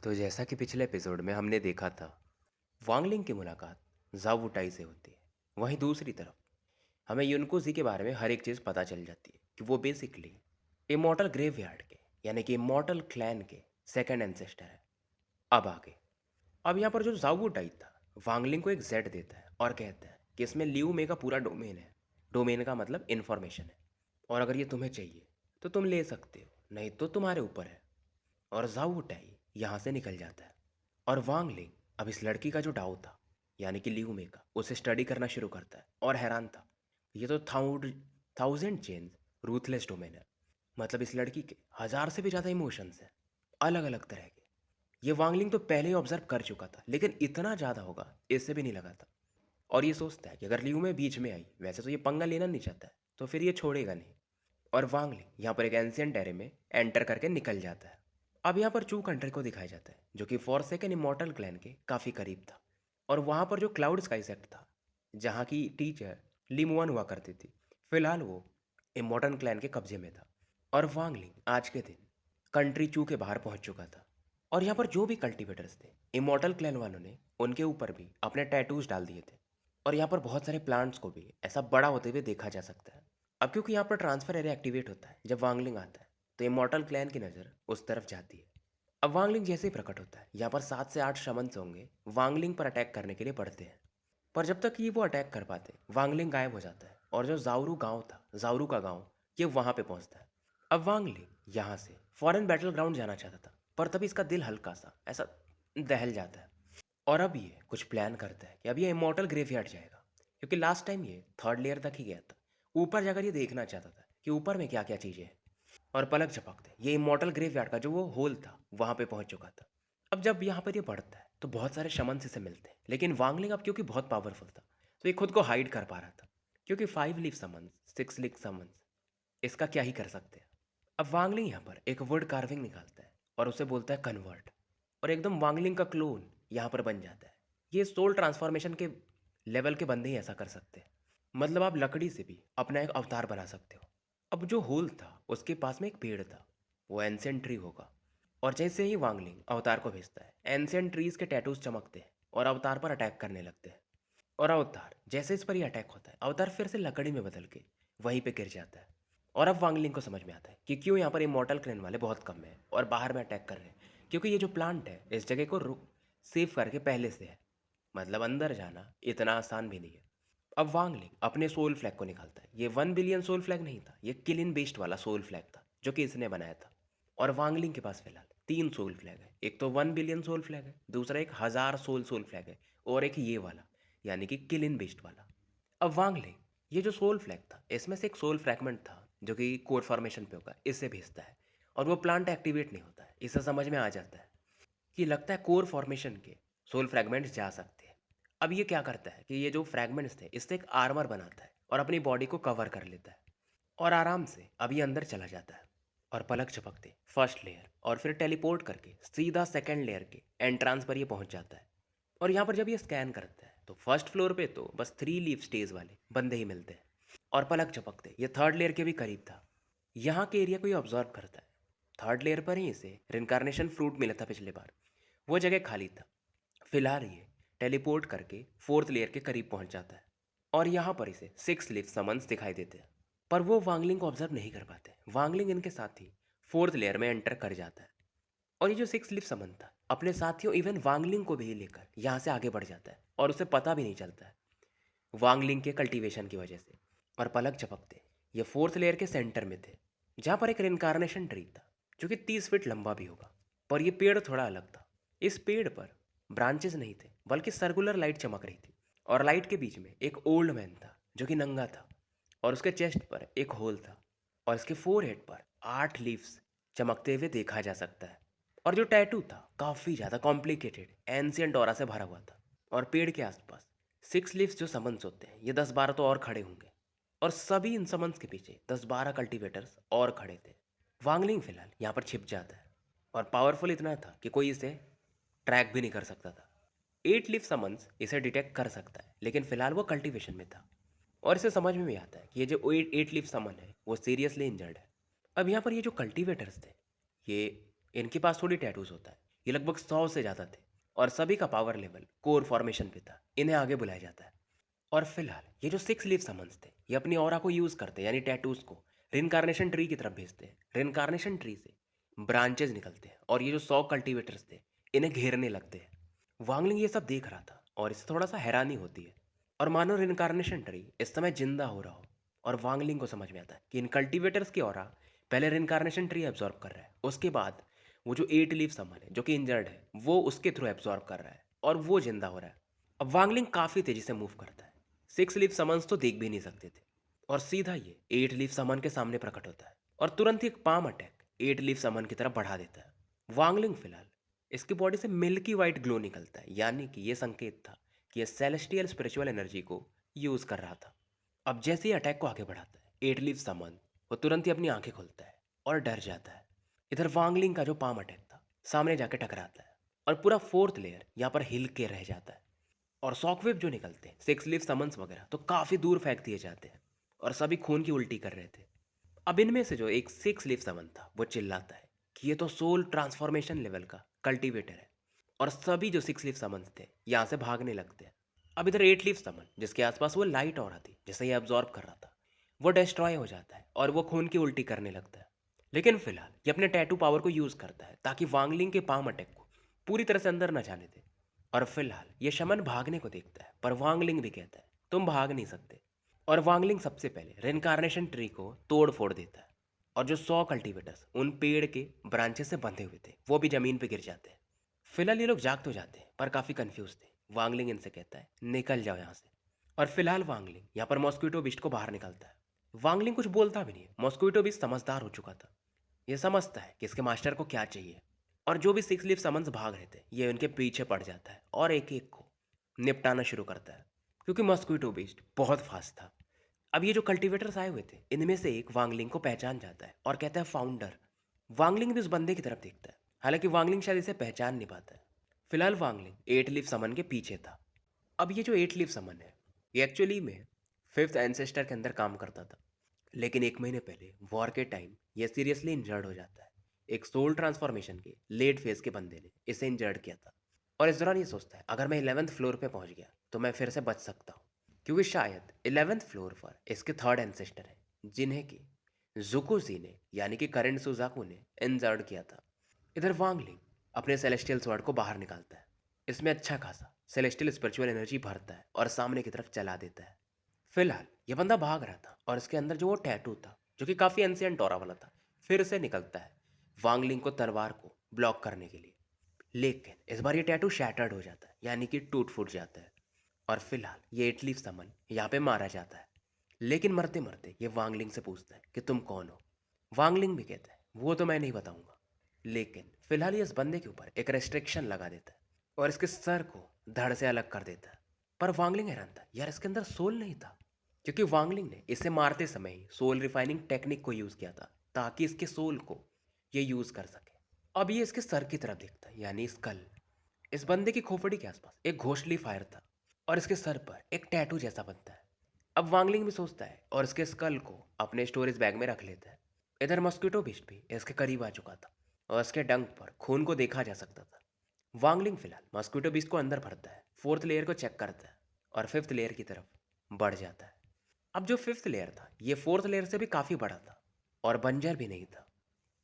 तो जैसा कि पिछले एपिसोड में हमने देखा था, वांगलिंग की मुलाकात जाओ वुटाई से होती है। वहीं दूसरी तरफ हमें युनकोजी के बारे में हर एक चीज़ पता चल जाती है कि वो बेसिकली इमॉर्टल ग्रेवयार्ड के यानी कि इमॉर्टल क्लैन के सेकंड एंसेस्टर है। अब आगे, अब यहाँ पर जो जाओ वुटाई था, वांगलिंग को एक जेड देता है और कहता है कि इसमें लियू मे का पूरा डोमेन है। डोमेन का मतलब इन्फॉर्मेशन है, और अगर ये तुम्हें चाहिए तो तुम ले सकते हो, नहीं तो तुम्हारे ऊपर है। और जाओ वुटाई यहाँ से निकल जाता है। और वांग लिंग अब इस लड़की का जो डाउ था, यानी कि लियू मे का, उसे स्टडी करना शुरू करता है और हैरान था। ये तो थाउजेंड चेंज रूथलेस डोमेन है। मतलब इस लड़की के हजार से भी ज़्यादा इमोशंस हैं, अलग अलग तरह के। ये वांगलिंग तो पहले ही ऑब्जर्व कर चुका था, लेकिन इतना ज़्यादा होगा इससे भी नहीं लगा था। और ये सोचता है कि अगर लियू में बीच में आई, वैसे तो ये पंगा लेना नहीं चाहता है, तो फिर ये छोड़ेगा नहीं। और वांगलिंग यहाँ पर एक एंशियंट एरे में एंटर करके निकल जाता है। अब यहाँ पर चू कंट्री को दिखाया जाता है, जो कि फॉरसेकन इमॉर्टल क्लैन के काफ़ी करीब था। और वहाँ पर जो क्लाउड स्काई सेक्ट था, जहाँ की टीचर लिमुआन हुआ करती थी, फिलहाल वो इमॉर्टल क्लैन के कब्जे में था। और वांगलिंग आज के दिन कंट्री चू के बाहर पहुँच चुका था। और यहाँ पर जो भी कल्टिवेटर्स थे, इमॉर्टल क्लैन वालों ने उनके ऊपर भी अपने टैटूज डाल दिए थे। और यहाँ पर बहुत सारे प्लांट्स को भी ऐसा बड़ा होते हुए देखा जा सकता है। अब क्योंकि यहाँ पर ट्रांसफर एरिया एक्टिवेट होता है जब वांगलिंग आता है, तो इमॉर्टल क्लैन की नज़र उस तरफ जाती है। अब वांगलिंग जैसे ही प्रकट होता है, यहाँ पर 7 से 8 शमन्स होंगे वांगलिंग पर अटैक करने के लिए पड़ते हैं। पर जब तक ये वो अटैक कर पाते, वांगलिंग गायब हो जाता है और जो जाउरू गांव था, जाउरू का गांव, ये वहां पे पहुंचता है। अब वांगलिंग यहाँ से फॉरेन बैटल ग्राउंड जाना चाहता था, पर तभी इसका दिल हल्का सा ऐसा दहल जाता है। और अब ये कुछ प्लान करता है कि अब ये इमॉर्टल ग्रेवयार्ड जाएगा, क्योंकि लास्ट टाइम ये थर्ड लेयर तक ही गया था। ऊपर जाकर ये देखना चाहता था कि ऊपर में क्या क्या चीज़ें हैं। और पलक झपकते ये इमॉर्टल ग्रेवयार्ड का जो वो होल था, वहां पे पहुंच चुका था। अब जब यहाँ पर ये बढ़ता है तो बहुत सारे शमन से मिलते हैं, लेकिन वांगलिंग अब क्योंकि बहुत पावरफुल था, तो ये खुद को हाइड कर पा रहा था। क्योंकि 5 लीफ समन्स, 6 लीफ समन्स, इसका क्या ही कर सकते हैं। अब वांगलिंग यहाँ पर एक वर्ड कार्विंग निकालता है और उसे बोलता है कन्वर्ट। और एकदम वांगलिंग का क्लोन यहाँ पर बन जाता है। ये सोल ट्रांसफॉर्मेशन के लेवल के बंदे ही ऐसा कर सकते हैं। मतलब आप लकड़ी से भी अपना एक अवतार बना सकते हो। अब जो होल था उसके पास में एक पेड़ था, वो एंशियंट ट्री होगा। और जैसे ही वांगलिंग अवतार को भेजता है, एंशियंट ट्रीज के टैटूज चमकते हैं और अवतार पर अटैक करने लगते हैं। और अवतार जैसे इस पर ही अटैक होता है, अवतार फिर से लकड़ी में बदल के वहीं पे गिर जाता है। और अब वांगलिंग को समझ में आता है कि क्यों यहाँ पर इमॉर्टल क्रेन वाले बहुत कम हैं और बाहर में अटैक कर रहे हैं। क्योंकि ये जो प्लांट है इस जगह को रुक सेव करके पहले से है। मतलब अंदर जाना इतना आसान भी नहीं है। अब वांगलिंग अपने सोल फ्लैग को निकालता है। ये 1 बिलियन सोल फ्लैग नहीं था, ये किलिन बेस्ड वाला सोल फ्लैग था जो कि इसने बनाया था। और वांगलिंग के पास फिलहाल 3 सोल फ्लैग है। एक तो 1 बिलियन सोल फ्लैग है, दूसरा एक 1000 सोल फ्लैग है, और एक ये वाला यानी कि किलिन बेस्ड वाला। अब वांगलिंग ये जो सोल फ्लैग था, इसमें से एक सोल फ्रैगमेंट था जो कि कोर फॉर्मेशन पे होगा, इससे भेजता है। और वो प्लांट एक्टिवेट नहीं होता है। इससे समझ में आ जाता है कि लगता है कोर फॉर्मेशन के सोल फ्रैगमेंट्स जा सकते हैं। अब ये क्या करता है कि ये जो फ्रैगमेंट्स थे इससे एक आर्मर बनाता है और अपनी बॉडी को कवर कर लेता है। और आराम से अब ये अंदर चला जाता है और पलक झपकते फर्स्ट लेयर और फिर टेलीपोर्ट करके सीधा सेकंड लेयर के एंट्रांस पर ये पहुंच जाता है। और यहाँ पर जब ये स्कैन करता है तो फर्स्ट फ्लोर पे तो बस 3 लीफ स्टेज वाले बंदे ही मिलते हैं। और पलक झपकते ये थर्ड लेयर के भी करीब था। यहाँ के एरिया को ये ऑब्जर्व करता है। थर्ड लेयर पर ही इसे रिनकारनेशन फ्रूट मिला था पिछले बार, वो जगह खाली था। फिलहाल ये टेलीपोर्ट करके फोर्थ लेयर के करीब पहुंच जाता है। और यहाँ पर इसे 6 लीफ समन्स दिखाई देते हैं, पर वो वांगलिंग को ऑब्जर्व नहीं कर पाते। वांगलिंग इनके साथ ही फोर्थ लेयर में एंटर कर जाता है। और ये जो 6 लीफ समन था, अपने साथियों इवन वांगलिंग को भी लेकर यहाँ से आगे बढ़ जाता है और उसे पता भी नहीं चलता है, वांगलिंग के कल्टीवेशन की वजह से। और पलक झपकते ये फोर्थ लेयर के सेंटर में थे, जहाँ पर एक रिनकारनेशन ट्री था जो कि 30 फीट लंबा भी होगा। पर यह पेड़ थोड़ा अलग था। इस पेड़ पर ब्रांचेस नहीं थे, बल्कि सर्कुलर लाइट चमक रही थी। और लाइट के बीच में एक ओल्ड मैन था जो कि नंगा था, और उसके चेस्ट पर एक होल था। और इसके फोरहेड पर 8 लीव्स चमकते हुए देखा जा सकता है। और जो टैटू था काफ़ी ज़्यादा कॉम्प्लिकेटेड एंशियंट ऑरा से भरा हुआ था। और पेड़ के आसपास 6 लीव्स जो समन्स होते हैं, ये 10-12 तो और खड़े होंगे। और सभी इन समन्स के पीछे 10-12 कल्टीवेटर्स और खड़े थे। वांगलिंग फिलहाल यहाँ पर छिप जाता है, और पावरफुल इतना था कि कोई इसे ट्रैक भी नहीं कर सकता था। 8 लीफ समन्स इसे डिटेक्ट कर सकता है, लेकिन फिलहाल वो कल्टीवेशन में था। और इसे समझ में भी आता है कि ये जो 8 लीफ समन है वो सीरियसली इंजर्ड है। अब यहाँ पर ये जो कल्टीवेटर्स थे, ये इनके पास थोड़ी टैटूज होता है। ये लगभग 100 से ज़्यादा थे और सभी का पावर लेवल कोर फॉर्मेशन पे था। इन्हें आगे बुलाया जाता है। और फिलहाल ये जो सिक्स लीफ समन्स थे ये अपनी ऑरा को यूज़ करते हैं, यानी टैटूज को रिनकार्नेशन ट्री की तरफ भेजते हैं। रिनकार्नेशन ट्री से ब्रांचेज निकलते हैं और ये जो 100 कल्टीवेटर्स थे इन्हें घेरने लगते हैं। वांगलिंग ये सब देख रहा था और इससे थोड़ा सा हैरानी होती है और मानो रिनकार्नेशन ट्री इस समय जिंदा हो रहा हो। और वांगलिंग को समझ में आता है कि इन कल्टीवेटर्स की ऑरा पहले रिनकार्नेशन ट्री एब्जॉर्ब कर रहा है, उसके बाद वो जो 8 लीफ समन है जो कि इंजर्ड है वो उसके थ्रू एब्जॉर्ब कर रहा है और वो जिंदा हो रहा है। अब वांगलिंग काफ़ी तेजी से मूव करता है। 6 लीफ समन्स तो देख भी नहीं सकते थे और सीधा ये 8 लीफ समन के सामने प्रकट होता है और तुरंत ही एक पाम अटैक 8 लीफ समन की तरफ बढ़ा देता है। वांगलिंग फिलहाल इसकी बॉडी से मिल्की वाइट ग्लो निकलता है, यानी कि ये संकेत था कि ये सेलेस्टियल स्पिरिचुअल एनर्जी को यूज कर रहा था। अब जैसे ही अटैक को आगे बढ़ाता है 8 लीफ समन वो तुरंत ही अपनी आंखें खोलता है और डर जाता है। इधर वांगलिंग का जो पाम अटैक था सामने जाके टकराता है और पूरा फोर्थ लेयर यहाँ पर हिल के रह जाता है और सॉकवेव जो निकलते हैं 6 लीफ समन्स वगैरह तो काफ़ी दूर फेंक दिए जाते हैं और सभी खून की उल्टी कर रहे थे। अब इनमें से जो एक 6 लीफ समन था वो चिल्लाता है कि ये तो सोल ट्रांसफॉर्मेशन लेवल का कल्टीवेटर है और सभी जो 6 लीफ समन्स थे यहाँ से भागने लगते हैं। अब इधर 8 लीफ समन जिसके आसपास वो लाइट और थी जिसे ये अब्जॉर्ब कर रहा था वो डिस्ट्रॉय हो जाता है और वो खून की उल्टी करने लगता है। लेकिन फिलहाल ये अपने टैटू पावर को यूज़ करता है ताकि वांगलिंग के पाम अटैक को पूरी तरह से अंदर न जाने दे। और फिलहाल ये शमन भागने को देखता है पर वांगलिंग भी कहता है तुम भाग नहीं सकते। और वांगलिंग सबसे पहले रेनकार्नेशन ट्री को तोड़ फोड़ देता है और जो 100 कल्टीवेटर्स उन पेड़ के ब्रांचेस से बंधे हुए थे वो भी जमीन पे गिर जाते हैं। फिलहाल ये लोग जाग तो जाते हैं पर काफ़ी कंफ्यूज थे। वांगलिंग इनसे कहता है निकल जाओ यहाँ से। और फिलहाल वांगलिंग यहाँ पर मॉस्क्विटो बिस्ट को बाहर निकलता है। वांगलिंग कुछ बोलता भी नहीं है, मॉस्क्विटो बिस्ट समझदार हो चुका था। ये समझता है कि इसके मास्टर को क्या चाहिए और जो भी सिक्स लीफ समन्स भाग रहे थे ये उनके पीछे पड़ जाता है और एक एक को निपटाना शुरू करता है क्योंकि मॉस्क्विटो बीस्ट बहुत फास्ट था। अब ये जो कल्टीवेटर्स आए हुए थे इनमें से एक वांगलिंग को पहचान जाता है और कहता है फाउंडर। वांगलिंग भी उस बंदे की तरफ देखता है, हालांकि वांगलिंग शायद इसे पहचान नहीं पाता है। फिलहाल वांगलिंग 8 लीफ समन के पीछे था। अब ये जो 8 लीफ समन है ये एक्चुअली में फिफ्थ एंसेस्टर के अंदर काम करता था, लेकिन एक महीने पहले वॉर के टाइम ये सीरियसली इंजर्ड हो जाता है। एक सोल ट्रांसफॉर्मेशन के लेट फेज के बंदे ने इसे इंजर्ड किया था और इस दौरान ये सोचता है अगर मैं 11th फ्लोर पे पहुंच गया तो मैं फिर से बच सकता हूँ, क्योंकि शायद 11th फ्लोर पर इसके थर्ड एंसेस्टर हैं जिन्हें कि जुकुजी ने यानी कि करेंट सुजाकू ने इंजर्ड किया था। इधर वांगलिंग अपने सेलेस्टियल स्वॉर्ड को बाहर निकालता है, इसमें अच्छा खासा सेलेस्टियल स्पिरिचुअल एनर्जी भरता है और सामने की तरफ चला देता है। फिलहाल ये बंदा भाग रहा था और इसके अंदर जो वो टैटू था जो कि काफ़ी एंशियंट ऑरा वाला था फिर से निकलता है वांगलिंग को तलवार को ब्लॉक करने के लिए। लेकिन इस बार ये टैटू शैटर्ड हो जाता है, यानी कि टूट फूट जाता है और फिलहाल ये एट लीफ समन यहाँ पे मारा जाता है। लेकिन मरते मरते ये वांगलिंग से पूछता है कि तुम कौन हो। वांगलिंग भी कहता है वो तो मैं नहीं बताऊंगा, लेकिन फिलहाल ये इस बंदे के ऊपर एक रेस्ट्रिक्शन लगा देता है और इसके सर को धड़ से अलग कर देता है। पर वांगलिंग हैरान था, यार इसके अंदर सोल नहीं था, क्योंकि वांगलिंग ने इसे मारते समय ही सोल रिफाइनिंग टेक्निक को यूज़ किया था ताकि इसके सोल को ये यूज़ कर सके। अब ये इसके सर की तरफ देखता है, यानी स्कल। इस बंदे की खोपड़ी के आसपास एक घोंसली फायर था और इसके सर पर एक टैटू जैसा बनता है। अब वांगलिंग भी सोचता है और इसके स्कल को अपने स्टोरेज बैग में रख लेता है। इधर मस्कीटो बिस्ट भी इसके करीब आ चुका था और इसके डंक पर खून को देखा जा सकता था। वांगलिंग फिलहाल मस्कीटो बिस्ट को अंदर भरता है, फोर्थ लेयर को चेक करता है और फिफ्थ लेयर की तरफ बढ़ जाता है। अब जो फिफ्थ लेयर था ये फोर्थ लेयर से भी काफ़ी बड़ा था और बंजर भी नहीं था,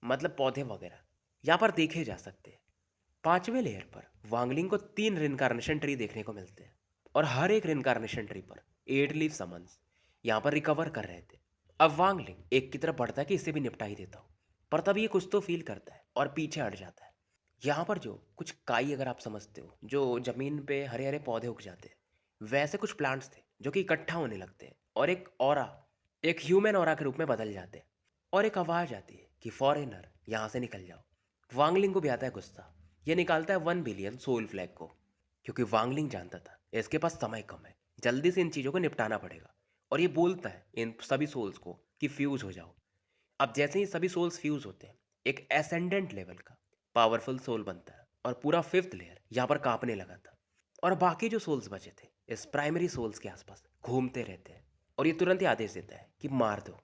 मतलब पौधे वगैरह यहाँ पर देखे जा सकते हैं। पांचवें लेयर पर वांगलिंग को 3 रिनकार्नेशन ट्री देखने को मिलते हैं और हर एक रिनकार्नेशन ट्री पर 8 लीफ समन्स यहाँ पर रिकवर कर रहे थे। अब वांगलिंग एक की तरफ बढ़ता है कि इसे भी निपटा ही देता हूँ, पर तब ये कुछ तो फील करता है और पीछे हट जाता है। यहाँ पर जो कुछ काई, अगर आप समझते हो, जो जमीन पे हरे हरे पौधे उग जाते हैं, वैसे कुछ प्लांट्स थे जो कि इकट्ठा होने लगते हैं और एक ऑरा, एक ह्यूमन ऑरा के रूप में बदल जाते हैं और एक आवाज़ आती है कि फॉरेनर यहाँ से निकल जाओ। वांगलिंग को भी आता है गुस्सा, ये निकालता है 1 बिलियन सोल फ्लैग को, क्योंकि वांगलिंग जानता था इसके पास समय कम है, जल्दी से इन चीज़ों को निपटाना पड़ेगा। और ये बोलता है इन सभी सोल्स को कि फ्यूज़ हो जाओ। अब जैसे ही सभी सोल्स फ्यूज़ होते हैं एक एसेंडेंट लेवल का पावरफुल सोल बनता है और पूरा फिफ्थ लेयर यहाँ पर कांपने लगा था और बाकी जो सोल्स बचे थे इस प्राइमरी सोल्स के आसपास घूमते रहते हैं और ये तुरंत ही आदेश देता है कि मार दो।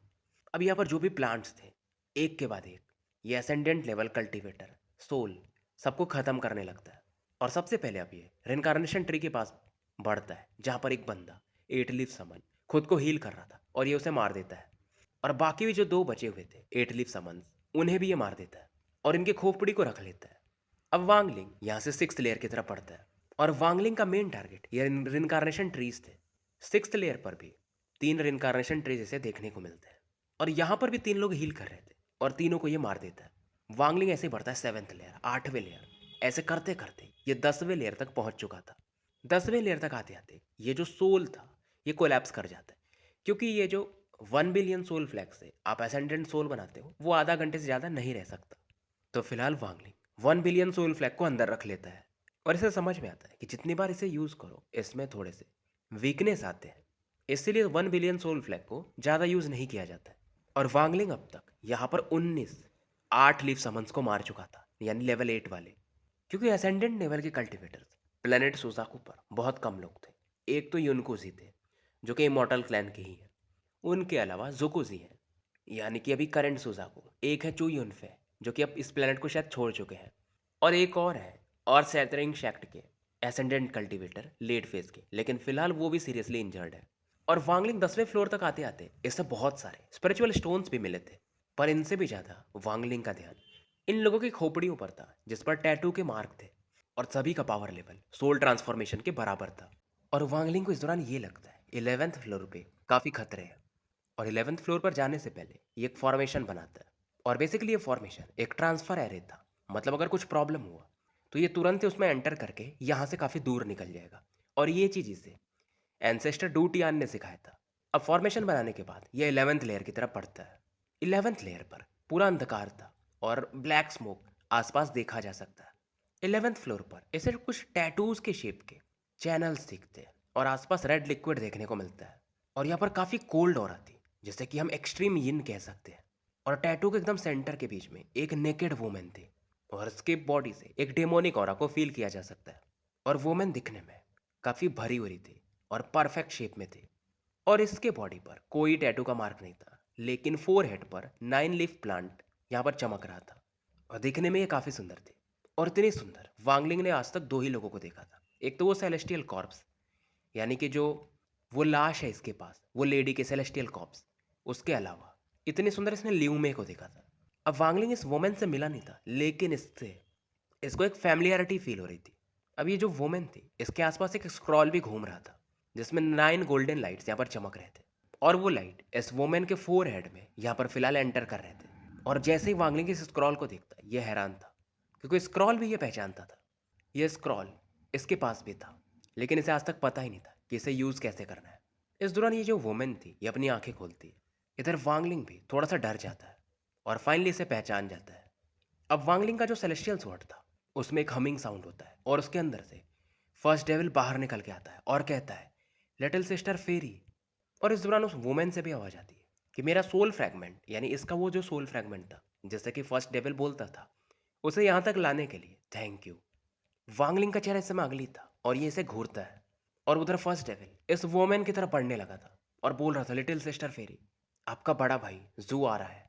अब यहाँ पर जो भी प्लांट्स थे एक के बाद एक ये एसेंडेंट लेवल कल्टीवेटर सोल सबको ख़त्म करने लगता है। और सबसे पहले अब ये रिनकार्नेशन ट्री के पास बढ़ता है, जहाँ पर एक बंदा एट लीफ समन खुद को हील कर रहा था और ये उसे मार देता है। और बाकी भी जो दो बचे हुए थे एट लीफ समन्स, उन्हें भी ये मार देता है और इनके खोपड़ी को रख लेता है। अब वांगलिंग यहाँ से सिक्स लेयर की तरफ बढ़ता है और वांगलिंग का मेन टारगेट ये रिनकार्नेशन ट्रीज थे। सिक्स लेयर पर भी तीन रिनकार्नेशन ट्रीज इसे देखने को मिलते हैं और यहाँ पर भी तीन लोग हील कर रहे थे और तीनों को ये मार देता है। वांगलिंग ऐसे बढ़ता है सेवेंथ लेयर, आठवें लेयर, ऐसे करते करते ये 10वें लेयर तक पहुंच चुका था। 10वें लेयर तक आते आते ये जो सोल था ये कोलैप्स कर जाता है, क्योंकि ये जो 1 बिलियन सोल फ्लैग से आप एसेंडेंट सोल बनाते हो वो आधा घंटे से ज़्यादा नहीं रह सकता। तो फिलहाल वांगलिंग 1 बिलियन सोल फ्लैग को अंदर रख लेता है और इसे समझ में आता है कि जितनी बार इसे यूज़ करो इसमें थोड़े से वीकनेस आते हैं, इसीलिए 1 बिलियन सोल फ्लैग को ज़्यादा यूज़ नहीं किया जाता है। और वांगलिंग अब तक यहाँ पर 19 8 लीफ समन्स को मार चुका था, यानी लेवल 8 वाले, क्योंकि असेंडेंट लेवल के कल्टिवेटर्स प्लेनेट सुजाकू पर बहुत कम लोग थे। एक तो युनकुजी थे जो कि इमॉर्टल क्लैन के ही हैं, उनके अलावा जोकुजी हैं यानी कि अभी करंट सुजाकू, एक है चू युनफे जो कि अब इस प्लेनेट को शायद छोड़ चुके हैं, और एक और है और सैतरिंग शैक्ट के एसेंडेंट कल्टिवेटर लेट फेज के, लेकिन फिलहाल वो भी सीरियसली इंजर्ड है। और वांगलिंग 10वें फ्लोर तक आते आते इससे बहुत सारे स्पिरिचुअल स्टोन्स भी मिले थे, पर इनसे भी ज़्यादा वांगलिंग का ध्यान इन लोगों की खोपड़ियों पर था जिस पर टैटू के मार्क थे, और सभी का पावर लेवल सोल ट्रांसफॉर्मेशन के बराबर था। और वांगलिंग को इस दौरान ये लगता है 11th फ्लोर पे काफ़ी खतरे हैं, और 11th फ्लोर पर जाने से पहले ये एक फॉर्मेशन बनाता है। और बेसिकली ये फॉर्मेशन एक ट्रांसफर एरे था, मतलब अगर कुछ प्रॉब्लम हुआ तो ये तुरंत ही उसमें एंटर करके यहाँ से काफ़ी दूर निकल जाएगा। और ये चीज़ इसे एंसेस्टर डूटियान ने सिखाया था। अब फॉर्मेशन बनाने के बाद ये 11th लेयर की तरफ बढ़ता है। 11th लेयर पर पूरा अंधकार था और ब्लैक स्मोक आसपास देखा जा सकता है। 11th फ्लोर पर इसे कुछ टैटूज के शेप के चैनल्स दिखते हैं और आसपास रेड लिक्विड देखने को मिलता है। और यहाँ पर काफ़ी कोल्ड हो रहा थी, जिसे कि हम एक्सट्रीम यिन कह सकते हैं। और टैटू के एकदम सेंटर के बीच में एक नेकेड वुमेन थी और उसके बॉडी से एक डेमोनिक ऑरा को फील किया जा सकता है। और वुमेन दिखने में काफ़ी भरी हुई थी और परफेक्ट शेप में थी, और इसके बॉडी पर कोई टैटू का मार्क नहीं था, लेकिन फोरहेड पर 9 लीफ प्लांट यहाँ पर चमक रहा था और दिखने में ये काफ़ी सुंदर थी। और इतनी सुंदर वांगलिंग ने आज तक दो ही लोगों को देखा था, एक तो वो सेलेस्टियल कॉर्प्स, यानी कि जो वो लाश है इसके पास, वो लेडी के सेलेस्टियल कॉर्प्स, उसके अलावा इतनी सुंदर इसने ल्यूमे को देखा था। अब वांगलिंग इस वोमेन से मिला नहीं था, लेकिन इससे इसको एक फैमिलियरिटी फील हो रही थी। अब ये जो वोमेन थी इसके आसपास एक स्क्रॉल भी घूम रहा था जिसमें 9 गोल्डन लाइट्स यहाँ पर चमक रहे थे, और वो लाइट इस वोमेन के फोर हेड में यहाँ पर फिलहाल एंटर कर रहे थे। और जैसे ही वांगलिंग इस स्क्रॉल को देखता ये हैरान था, क्योंकि स्क्रॉल भी ये पहचानता था। ये स्क्रॉल इसके पास भी था, लेकिन इसे आज तक पता ही नहीं था कि इसे यूज़ कैसे करना है। इस दौरान ये जो वुमेन थी ये अपनी आंखें खोलती है। इधर वांगलिंग भी थोड़ा सा डर जाता है और फाइनली इसे पहचान जाता है। अब वांगलिंग का जो सेलेस्टियल स्वॉर्ड था उसमें एक हमिंग साउंड होता है और उसके अंदर से फर्स्ट डेविल बाहर निकल के आता है और कहता है लिटिल सिस्टर फेरी। और इस दौरान उस वुमेन से भी आवाज़ आती है कि मेरा सोल फ्रैगमेंट, यानी इसका वो जो सोल फ्रैगमेंट था जैसे कि फर्स्ट डेविल बोलता था, उसे यहाँ तक लाने के लिए थैंक यू। वांगलिंग का चेहरा इस समय अगली था और ये इसे घूरता है, और उधर फर्स्ट डेविल इस वुमेन की तरफ बढ़ने लगा था और बोल रहा था लिटिल सिस्टर फेरी, आपका बड़ा भाई जू आ रहा है।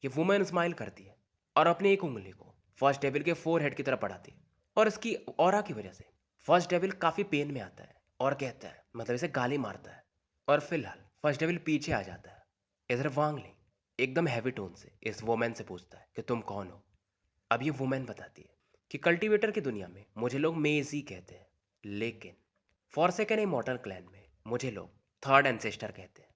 ये वुमेन स्माइल करती है और अपनी एक उंगली को फर्स्ट डेविल के फोर हेड की तरफ बढ़ाती है, और इसकी ऑरा की वजह से फर्स्ट डेविल काफ़ी पेन में आता है और कहता है, मतलब इसे गाली मारता है। और फिलहाल फर्स्ट डेविल पीछे आ जाता है। इधर वांगलिंग एकदम हैवी टोन से इस वुमेन से पूछता है कि तुम कौन हो। अब ये वुमेन बताती है कि कल्टीवेटर की दुनिया में मुझे लोग मेजी कहते हैं, लेकिन फॉरसेकन इमॉर्टल क्लैन में मुझे लोग थर्ड एंसेस्टर कहते हैं।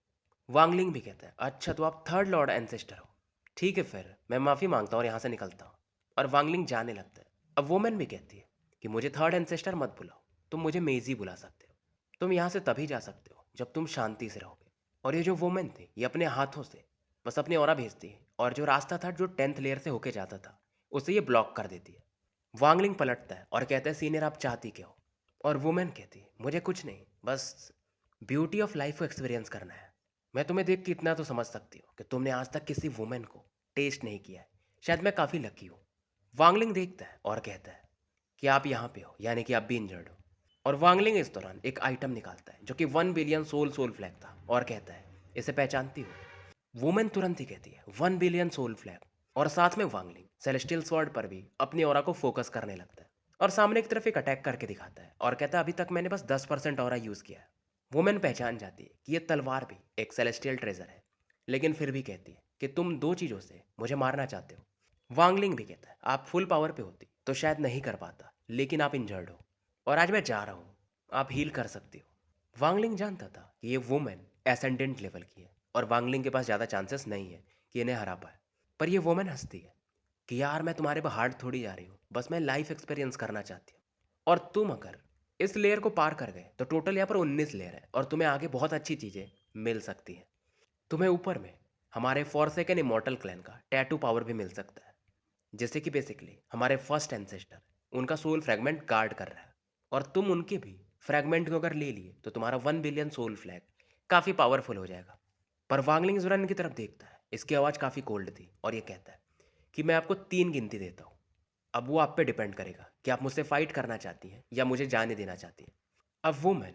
वांगलिंग भी कहता है अच्छा तो आप थर्ड लॉर्ड एंसेस्टर हो, ठीक है फिर मैं माफ़ी मांगता हूँ और यहाँ से निकलता हूँ। और वांगलिंग जाने लगता है। अब वुमेन भी कहती है कि मुझे थर्ड एंसेस्टर मत बुलाओ, तुम मुझे मेजी बुला सकते हो, तुम यहाँ से तभी जा सकते हो जब तुम शांति से रहोगे। और ये जो वुमेन थी ये अपने हाथों से बस अपनी ऑरा भेजती है, और जो रास्ता था जो 10th लेयर से होके जाता था उसे ये ब्लॉक कर देती है। वांगलिंग पलटता है और कहता है सीनियर आप चाहती क्या हो। और वुमेन कहती है मुझे कुछ नहीं, बस ब्यूटी ऑफ लाइफ को एक्सपीरियंस करना है। मैं तुम्हें देख के इतना तो समझ सकती हूँ कि तुमने आज तक किसी वुमेन को टेस्ट नहीं किया है, शायद मैं काफ़ी लकी हूँ। वांगलिंग देखता है और कहता है कि आप यहाँ पे हो, यानी कि आप भी इंजर्ड हो। और वांगलिंग इस दौरान एक आइटम निकालता है जो कि 1 बिलियन सोल फ्लैग था और कहता है इसे पहचानती हो। वुमेन तुरंत ही कहती है 1 बिलियन सोल फ्लैग, और साथ में वांगलिंग सेलेस्टियल स्वॉर्ड पर भी अपनी ऑरा को फोकस करने लगता है और सामने की तरफ एक अटैक करके दिखाता है और कहता है अभी तक मैंने बस 10% ऑरा यूज़ किया है। वुमेन पहचान जाती है कि ये तलवार भी एक सेलेस्टियल ट्रेजर है, लेकिन फिर भी कहती है कि तुम दो चीज़ों से मुझे मारना चाहते हो। वांगलिंग भी कहता है आप फुल पावर पे होती तो शायद नहीं कर पाता, लेकिन आप इंजर्ड हो और आज मैं जा रहा हूँ, आप हील कर सकती हो। वांगलिंग जानता था कि ये वुमेन एसेंडेंट लेवल की है और वांगलिंग के पास ज़्यादा चांसेस नहीं है कि इन्हें हरा पाए। पर ये वुमेन हंसती है कि यार मैं तुम्हारे पे हार्ड थोड़ी जा रही हूँ, बस मैं लाइफ एक्सपीरियंस करना चाहती हूँ। और तुम अगर इस लेयर को पार कर गए तो टोटल यहाँ पर 19 लेयर है और तुम्हें आगे बहुत अच्छी चीज़ें मिल सकती हैं। तुम्हें ऊपर में हमारे फॉरसेकन इमॉर्टल क्लैन का टैटू पावर भी मिल सकता है, जैसे कि बेसिकली हमारे फर्स्ट एंसेस्टर उनका सोल फ्रैगमेंट गार्ड कर रहा है और तुम उनके भी फ्रैगमेंट को अगर ले लिए तो तुम्हारा 1 बिलियन सोल फ्लैग काफ़ी पावरफुल हो जाएगा। पर वांगलिंग जुरान की तरफ देखता है, इसकी आवाज़ काफ़ी कोल्ड थी और ये कहता है कि मैं आपको 3 गिनती देता हूँ। अब वो आप पे डिपेंड करेगा कि आप मुझसे फाइट करना चाहती हैं या मुझे जाने देना चाहती हैं। अब वुमेन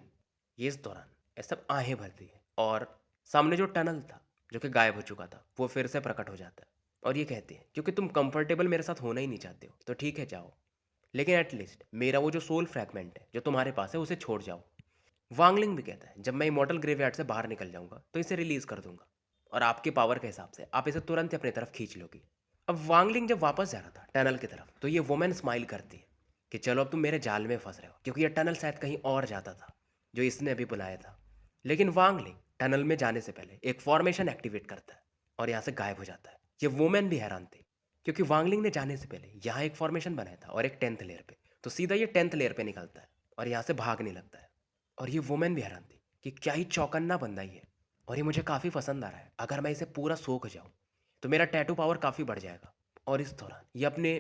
ये इस दौरान ये सब आहें भरती है और सामने जो टनल था जो कि गायब हो चुका था वो फिर से प्रकट हो जाता है और ये कहती है क्योंकि तुम कंफर्टेबल मेरे साथ होना ही नहीं चाहते हो तो ठीक है जाओ, लेकिन एटलीस्ट मेरा वो जो सोल फ्रैगमेंट है जो तुम्हारे पास है उसे छोड़ जाओ। वांगलिंग भी कहता है जब मैं इमॉर्टल ग्रेवयार्ड से बाहर निकल जाऊंगा तो इसे रिलीज कर दूंगा और आपके पावर के हिसाब से आप इसे तुरंत ही अपनी तरफ खींच लोगी। अब वांगलिंग जब वापस जा रहा था टनल की तरफ तो ये वुमेन स्माइल करती है कि चलो अब तुम मेरे जाल में फंस रहे हो, क्योंकि ये टनल शायद कहीं और जाता था जो इसने अभी बुलाया था। लेकिन वांगलिंग टनल में जाने से पहले एक फॉर्मेशन एक्टिवेट करता है और यहाँ से गायब हो जाता है। ये वुमेन भी हैरान थी क्योंकि वांगलिंग ने जाने से पहले यहाँ एक फॉर्मेशन बनाया था और एक 10th लेयर पे, तो सीधा ये 10th लेयर पे निकलता है और यहाँ से भागने लगता है। और ये वुमेन भी हैरान थी कि क्या ही चौकन्ना बंदा ही है और ये मुझे काफ़ी पसंद आ रहा है, अगर मैं इसे पूरा सोख जाऊँ तो मेरा टैटू पावर काफ़ी बढ़ जाएगा। और इस दौरान ये अपने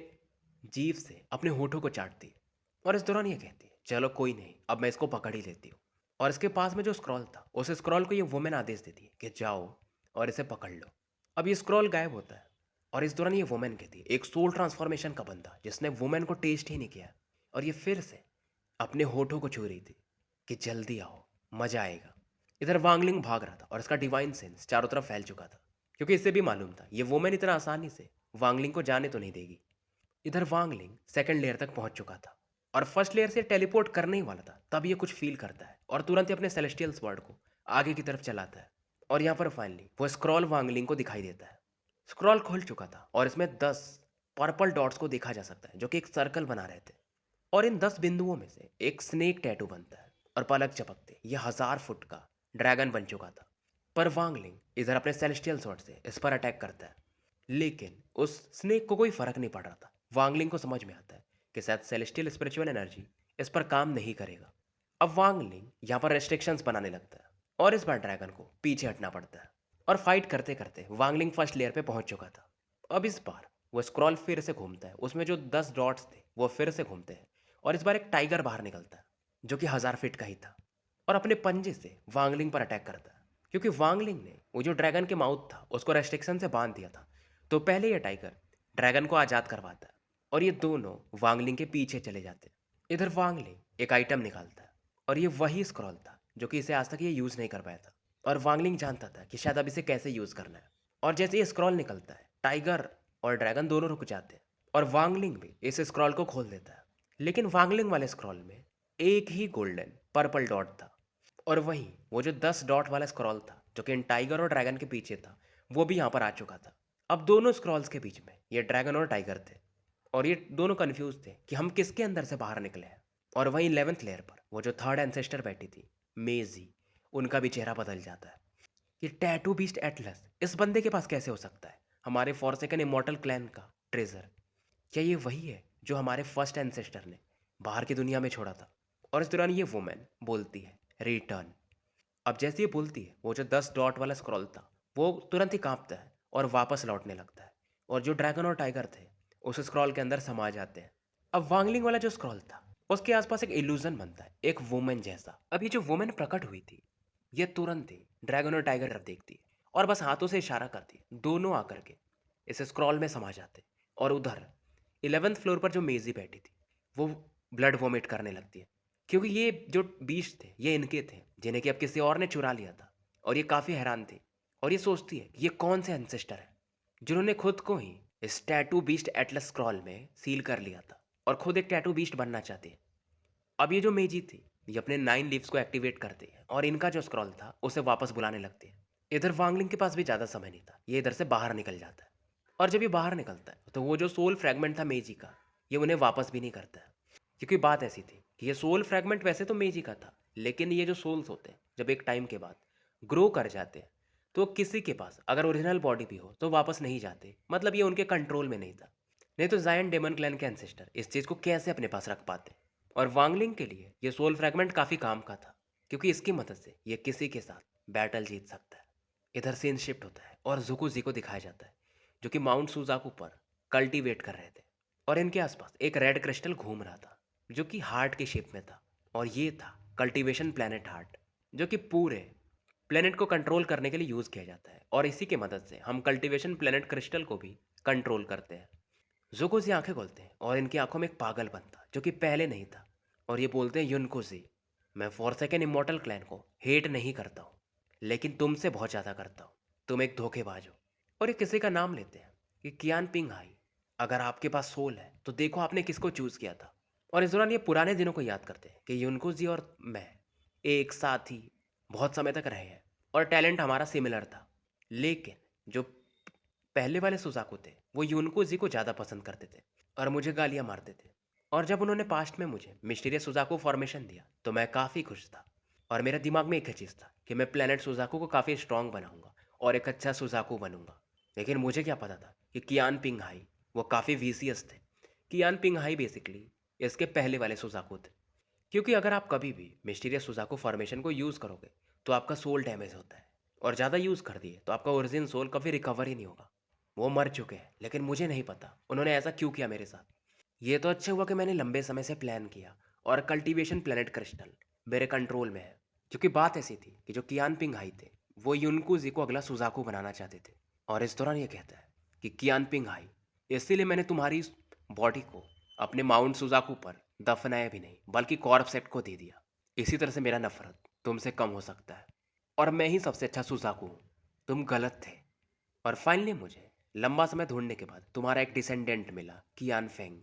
जीभ से अपने होठों को चाटती है और इस दौरान ये कहती है चलो कोई नहीं, अब मैं इसको पकड़ ही लेती हूँ। और इसके पास में जो स्क्रॉल था उस स्क्रॉल को ये वुमेन आदेश देती है कि जाओ और इसे पकड़ लो। अब ये स्क्रॉल गायब होता है और इस दौरान ये वुमेन कहती है एक सोल ट्रांसफॉर्मेशन का बंदा जिसने वुमेन को टेस्ट ही नहीं किया और ये फिर से अपने होठों को छू रही थी कि जल्दी आओ, मजा आएगा। इधर वांगलिंग भाग रहा था और इसका डिवाइन सेंस चारों तरफ फैल चुका था, क्योंकि इसे भी मालूम था ये वुमेन इतना आसानी से वांगलिंग को जाने तो नहीं देगी। इधर वांगलिंग सेकंड लेयर तक पहुंच चुका था और फर्स्ट लेयर से टेलीपोर्ट करने ही वाला था, तब ये कुछ फील करता है और तुरंत ही अपने सेलेस्टियल स्वॉर्ड को आगे की तरफ चलाता है। और यहाँ पर फाइनली वो स्क्रॉल वांगलिंग को दिखाई देता है। स्क्रॉल खुल चुका था और इसमें 10 पर्पल डॉट्स को देखा जा सकता है जो कि एक सर्कल बना रहे थे और इन 10 बिंदुओं में से एक स्नेक टैटू बनता है और पलक झपकते ये 1000 फुट का ड्रैगन बन चुका था। पर वांगलिंग इधर अपने सेलेस्टियल स्वॉर्ड से इस पर अटैक करता है, लेकिन उस स्नेक को कोई फर्क नहीं पड़ रहा था। वांगलिंग को समझ में आता है कि शायद सेलेस्टियल स्पिरिचुअल एनर्जी इस पर काम नहीं करेगा। अब वांगलिंग यहाँ पर रेस्ट्रिक्शंस बनाने लगता है और इस बार ड्रैगन को पीछे हटना पड़ता है और फाइट करते करते वांगलिंग फर्स्ट लेयर पे पहुंच चुका था। अब इस बार वो स्क्रॉल फिर से घूमता है, उसमें जो 10 डॉट्स थे वो फिर से घूमते हैं और इस बार एक टाइगर बाहर निकलता है जो कि 1000 फीट का ही था और अपने पंजे से वांगलिंग पर अटैक करता है। क्योंकि वांगलिंग ने वो जो ड्रैगन के माउथ था उसको रेस्ट्रिक्शन से बांध दिया था, तो पहले ये टाइगर ड्रैगन को आज़ाद करवाता है और ये दोनों वांगलिंग के पीछे चले जाते हैं। इधर वांगलिंग एक आइटम निकालता है और ये वही स्क्रॉल था जो कि इसे आज तक ये यूज़ नहीं कर पाया था और वांगलिंग जानता था कि शायद अब इसे कैसे यूज़ करना है। और जैसे ये स्क्रॉल निकलता है टाइगर और ड्रैगन दोनों रुक जाते हैं और वांगलिंग भी इस स्क्रॉल को खोल देता है। लेकिन वांगलिंग वाले स्क्रॉल में एक ही गोल्डन पर्पल डॉट था और वहीं वो जो 10 डॉट वाला स्क्रॉल था जो कि इन टाइगर और ड्रैगन के पीछे था वो भी यहाँ पर आ चुका था। अब दोनों स्क्रॉल्स के बीच में ये ड्रैगन और टाइगर थे और ये दोनों कंफ्यूज थे कि हम किसके अंदर से बाहर निकले हैं। और वहीं 11th लेयर पर वो जो थर्ड एंसेस्टर बैठी थी मेजी, उनका भी चेहरा बदल जाता है। ये टैटू बीस्ट एटलस इस बंदे के पास कैसे हो सकता है, हमारे फॉरसेकन इमॉर्टल क्लैन का ट्रेजर? क्या ये वही है जो हमारे फर्स्ट एंसेस्टर ने बाहर की दुनिया में छोड़ा था? और इस दौरान ये वुमेन बोलती है रिटर्न। अब जैसे ये बोलती है वो जो 10 डॉट वाला स्क्रॉल था वो तुरंत ही कांपता है और वापस लौटने लगता है और जो ड्रैगन और टाइगर थे उस स्क्रॉल के अंदर समा जाते हैं। अब वांगलिंग वाला जो स्क्रॉल था उसके आसपास एक इल्यूजन बनता है एक वुमेन जैसा। अब ये जो वुमेन प्रकट हुई थी ये तुरंत ही ड्रैगन और टाइगर तरफ देखती है और बस हाथों से इशारा करती है, दोनों आकर के इस स्क्रॉल में समा जाते हैं। और उधर 11th फ्लोर पर जो मेजी बैठी थी वो ब्लड वोमिट करने लगती है, क्योंकि ये जो बीस्ट थे ये इनके थे जिन्हें कि अब किसी और ने चुरा लिया था। और ये काफ़ी हैरान थी और ये सोचती है कि ये कौन से एंसेस्टर है जिन्होंने खुद को ही इस टैटू बीस्ट एटलस स्क्रॉल में सील कर लिया था और खुद एक टैटू बीस्ट बनना चाहते हैं। अब ये जो मेजी थी, ये अपने 9 लीव्स को एक्टिवेट करते हैं और इनका जो स्क्रॉल था उसे वापस बुलाने लगते हैं। इधर वांगलिंग के पास भी ज़्यादा समय नहीं था, ये इधर से बाहर निकल जाता है। और जब ये बाहर निकलता है तो वो जो सोल फ्रैगमेंट था मेजी का, ये उन्हें वापस भी नहीं करता है। क्योंकि बात ऐसी थी कि ये सोल फ्रैगमेंट वैसे तो मेजी का था, लेकिन ये जो सोल्स होते हैं जब एक टाइम के बाद ग्रो कर जाते हैं तो किसी के पास अगर ओरिजिनल बॉडी भी हो तो वापस नहीं जाते, मतलब ये उनके कंट्रोल में नहीं था। नहीं तो जायन डेमन क्लैन के एंसेस्टर इस चीज़ को कैसे अपने पास रख पाते। और वांगलिंग के लिए ये सोल फ्रैगमेंट काफ़ी काम का था, क्योंकि इसकी मदद से ये किसी के साथ बैटल जीत सकता है। इधर सीन शिफ्ट होता है और जुकुजी को दिखाया जाता है, जो कि माउंट सुजाकू पर कल्टीवेट कर रहे थे। और इनके आसपास एक रेड क्रिस्टल घूम रहा था, जो कि हार्ट के शेप में था। और ये था कल्टीवेशन प्लैनेट हार्ट, जो कि पूरे प्लैनेट को कंट्रोल करने के लिए यूज़ किया जाता है। और इसी की मदद से हम कल्टीवेशन प्लैनेट क्रिस्टल को भी कंट्रोल करते हैं। जोकोजी आंखें खोलते हैं और इनकी आंखों में एक पागलपन था, जो कि पहले नहीं था। और ये बोलते हैं, युनकोजी, मैं फॉरसेकन इमॉर्टल क्लैन को हेट नहीं करता हूँ, लेकिन तुमसे बहुत ज़्यादा करता हूँ। तुम एक धोखेबाज हो। और ये किसी का नाम लेते हैं कि कियान पिंग हाई, अगर आपके पास सोल है तो देखो आपने किसको चूज़ किया था। और इस दौरान ये पुराने दिनों को याद करते हैं कि युनकोजी और मैं एक साथ ही बहुत समय तक रहे हैं और टैलेंट हमारा सिमिलर था। लेकिन जो पहले वाले सुजाकू थे वो युनको-जी को ज़्यादा पसंद करते थे और मुझे गालियाँ मारते थे। और जब उन्होंने पास्ट में मुझे मिस्टीरियस सुजाकू फॉर्मेशन दिया तो मैं काफ़ी खुश था। और मेरे दिमाग में एक ही चीज़ था कि मैं प्लेनेट सुजाकू को काफ़ी स्ट्रॉन्ग बनाऊंगा और एक अच्छा सुजाकू बनूंगा। लेकिन मुझे क्या पता था कि कियान पिंग हाई वो काफ़ी वीसियस थे। कियान पिंग हाई बेसिकली इसके पहले वाले सुजाकू थे। क्योंकि अगर आप कभी भी मिस्टीरियस सुजाकू फॉर्मेशन को यूज़ करोगे तो आपका सोल डैमेज होता है, और ज़्यादा यूज़ कर दिए तो आपका ओरिजिन सोल कभी रिकवर ही नहीं होगा। वो मर चुके हैं, लेकिन मुझे नहीं पता उन्होंने ऐसा क्यों किया मेरे साथ। ये तो अच्छा हुआ कि मैंने लंबे समय से प्लान किया और कल्टीवेशन प्लेनेट क्रिस्टल मेरे कंट्रोल में है। क्योंकि बात ऐसी थी कि जो कियान पिंग हाई थे वो युनकुजी को अगला सुजाकू बनाना चाहते थे। और इस दौरान ये कहता है कि कियान पिंग हाई, इसीलिए मैंने तुम्हारी बॉडी को अपने माउंट सुजाकू पर दफनाया भी नहीं, बल्कि कॉर्पसेट को दे दिया। इसी तरह से मेरा नफरत तुमसे कम हो सकता है, और मैं ही सबसे अच्छा सुजाकू हूँ। तुम गलत थे। और फाइनली मुझे लंबा समय ढूंढने के बाद तुम्हारा एक डिसेंडेंट मिला, कियान फेंग।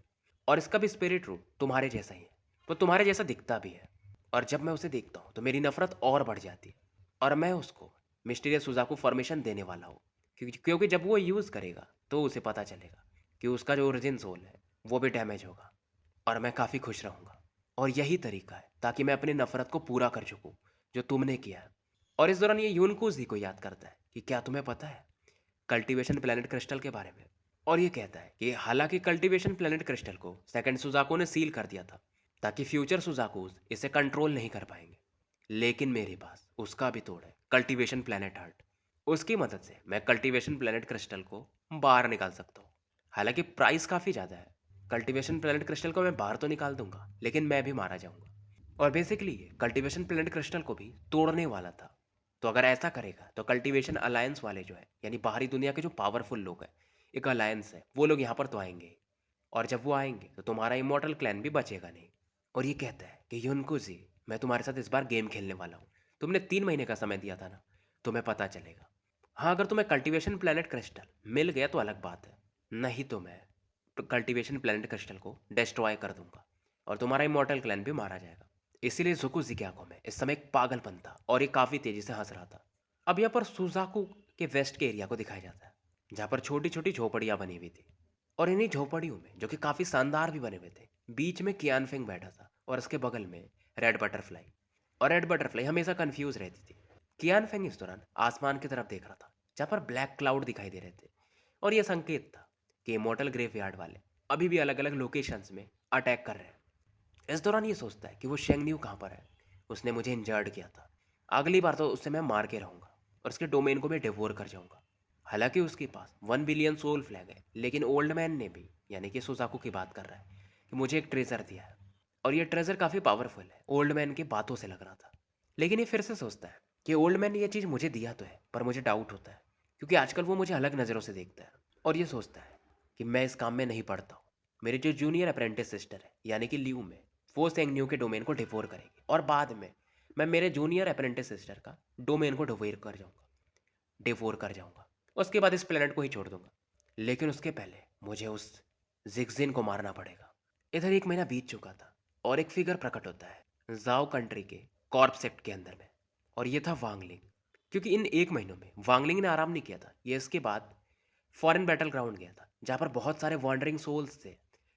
और इसका भी स्पिरिट रूप तुम्हारे जैसा ही है, वो तुम्हारे जैसा दिखता भी है। और जब मैं उसे देखता हूँ तो मेरी नफरत और बढ़ जाती है। और मैं उसको मिस्टीरियस सुजाकू फॉर्मेशन देने वाला हूँ, क्योंकि जब वो यूज़ करेगा तो उसे पता चलेगा कि उसका जो ओरिजिन सोल है वो भी डैमेज होगा, और मैं काफ़ी खुश रहूँगा। और यही तरीका है ताकि मैं अपनी नफरत को पूरा कर चुकूँ जो तुमने किया है। और इस दौरान ये यूनकूजी को याद करता है कि क्या तुम्हें पता है कल्टीवेशन प्लैनेट क्रिस्टल के बारे में। और ये कहता है कि हालांकि कल्टीवेशन प्लैनेट क्रिस्टल को सेकंड सुजाको ने सील कर दिया था ताकि फ्यूचर सुजाकोज इसे कंट्रोल नहीं कर पाएंगे, लेकिन मेरे पास उसका भी तोड़ है, कल्टीवेशन प्लैनेट हार्ट। उसकी मदद से मैं कल्टीवेशन प्लैनेट क्रिस्टल को बाहर निकाल सकता हूँ। हालांकि प्राइस काफ़ी ज़्यादा है। कल्टीवेशन प्लैनेट क्रिस्टल को मैं बाहर तो निकाल दूंगा, लेकिन मैं भी मारा जाऊंगा। और बेसिकली ये कल्टीवेशन प्लैनेट क्रिस्टल को भी तोड़ने वाला था। तो अगर ऐसा करेगा तो कल्टीवेशन अलायंस वाले जो है, यानी बाहरी दुनिया के जो पावरफुल लोग हैं, एक अलायंस है, वो लोग यहाँ पर तो आएंगे। और जब वो आएंगे तो तुम्हारा इमोर्टल क्लैन भी बचेगा नहीं। और ये कहता है कि युनकुजी, मैं तुम्हारे साथ इस बार गेम खेलने वाला हूँ। तुमने 3 महीने का समय दिया था ना, तुम्हें पता चलेगा। हाँ, अगर तुम्हें कल्टीवेशन प्लैनेट क्रिस्टल मिल गया तो अलग बात है, नहीं तो मैं कल्टीवेशन प्लैनेट क्रिस्टल को डिस्ट्रॉय कर दूंगा और तुम्हारा इमोर्टल क्लैन भी मारा जाएगा। इसीलिए जुकुजी की आंखों में इस समय एक पागलपन था और ये काफ़ी तेजी से हंस रहा था। अब यहाँ पर सुजाकू के वेस्ट के एरिया को दिखाया जाता है, जहाँ पर छोटी छोटी झोपड़ियाँ बनी हुई थी। और इन्हीं झोपड़ियों में, जो कि काफ़ी शानदार भी बने हुए थे, बीच में कियानफेंग बैठा था और उसके बगल में रेड बटरफ्लाई। और रेड बटरफ्लाई हमेशा कंफ्यूज रहती थी। कियानफेंग इस दौरान आसमान की तरफ देख रहा था, जहाँ पर ब्लैक क्लाउड दिखाई दे रहे थे। और यह संकेत था कि इमोर्टल ग्रेवयार्ड वाले अभी भी अलग अलग लोकेशंस में अटैक कर रहे हैं। इस दौरान ये सोचता है कि वो शेंगन्यू कहाँ पर है। उसने मुझे इंजर्ड किया था, अगली बार तो उससे मैं मार के रहूँगा और उसके डोमेन को मैं डिवोर कर जाऊँगा। हालांकि उसके पास 1 बिलियन सोल फ्लैग है, लेकिन ओल्ड मैन ने भी, यानी कि सुजाकू की बात कर रहा है, कि मुझे एक ट्रेजर दिया है। और ये ट्रेजर काफ़ी पावरफुल है, ओल्ड मैन की बातों से लग रहा था। लेकिन ये फिर से सोचता है कि ओल्ड मैन ने ये चीज़ मुझे दिया तो है, पर मुझे डाउट होता है, क्योंकि आजकल वो मुझे अलग नज़रों से देखता है। और ये सोचता है कि मैं इस काम में नहीं पड़ता हूँ। मेरी जो जूनियर अप्रेंटिस सिस्टर है, यानी कि लियू में, वो सेंगन्यू के डोमेन को डिवोर करेगी और बाद में मैं मेरे जूनियर अप्रेंटिस सिस्टर का डोमेन को डिवोर कर जाऊंगा। उसके बाद इस प्लेनेट को ही छोड़ दूंगा। लेकिन उसके पहले मुझे उस जिगजिन को मारना पड़ेगा। इधर 1 महीना बीत चुका था और एक फिगर प्रकट होता है जाओ कंट्री के कॉर्प सेक्ट के अंदर में, और ये था वांगलिंग। क्योंकि इन 1 महीनों में वांगलिंग ने आराम नहीं किया था। ये इसके बाद फॉरेन बैटल ग्राउंड गया था जहाँ पर बहुत सारे वॉन्डरिंग सोल्स थे।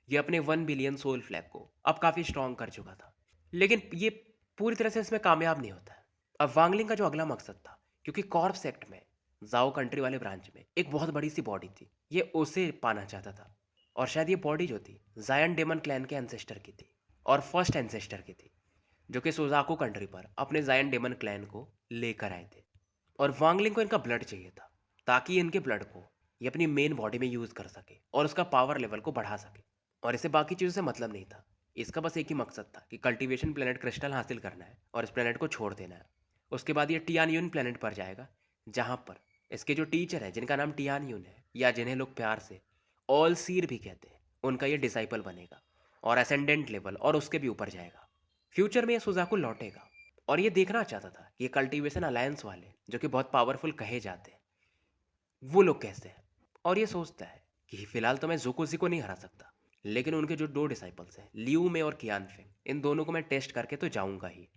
ये अपने 1 बिलियन सोल फ्लैग को अब काफ़ी स्ट्रॉन्ग कर चुका था, लेकिन ये पूरी तरह से इसमें कामयाब नहीं होता है। अब वांगलिंग का जो अगला मकसद था, क्योंकि कॉर्प सेक्ट में जाओ कंट्री वाले ब्रांच में एक बहुत बड़ी सी बॉडी थी, ये उसे पाना चाहता था। और शायद ये बॉडी जो थी जायन डेमन क्लैन के एंसेस्टर की थी, और फर्स्ट एंसेस्टर की थी, जो कि सुजाकू कंट्री पर अपने जायन डेमन क्लैन को लेकर आए थे। और वांगलिंग को इनका ब्लड चाहिए था, ताकि इनके ब्लड को ये अपनी मेन बॉडी में यूज़ कर सके और उसका पावर लेवल को बढ़ा सके। और इसे बाकी चीज़ों से मतलब नहीं था। इसका बस एक ही मकसद था कि कल्टीवेशन प्लेनेट क्रिस्टल हासिल करना है और इस प्लेनेट को छोड़ देना है। उसके बाद ये टियान यून प्लेनेट पर जाएगा, जहाँ पर इसके जो टीचर है जिनका नाम टियान यून है, या जिन्हें लोग प्यार से ऑल सीर भी कहते हैं, उनका ये डिसाइपल बनेगा और असेंडेंट लेवल और उसके भी ऊपर जाएगा। फ्यूचर में ये सुजाकू लौटेगा और ये देखना चाहता था कि ये कल्टीवेशन अलायंस वाले, जो कि बहुत पावरफुल कहे जाते हैं, वो लोग कैसे हैं। और ये सोचता है कि फिलहाल तो मैं जोकोजी को नहीं हरा सकता, लेकिन उनके जो 2 डिसाइपल्स हैं लियू में और कियान फेंग, इन दोनों को मैं टेस्ट करके तो जाऊंगा ही।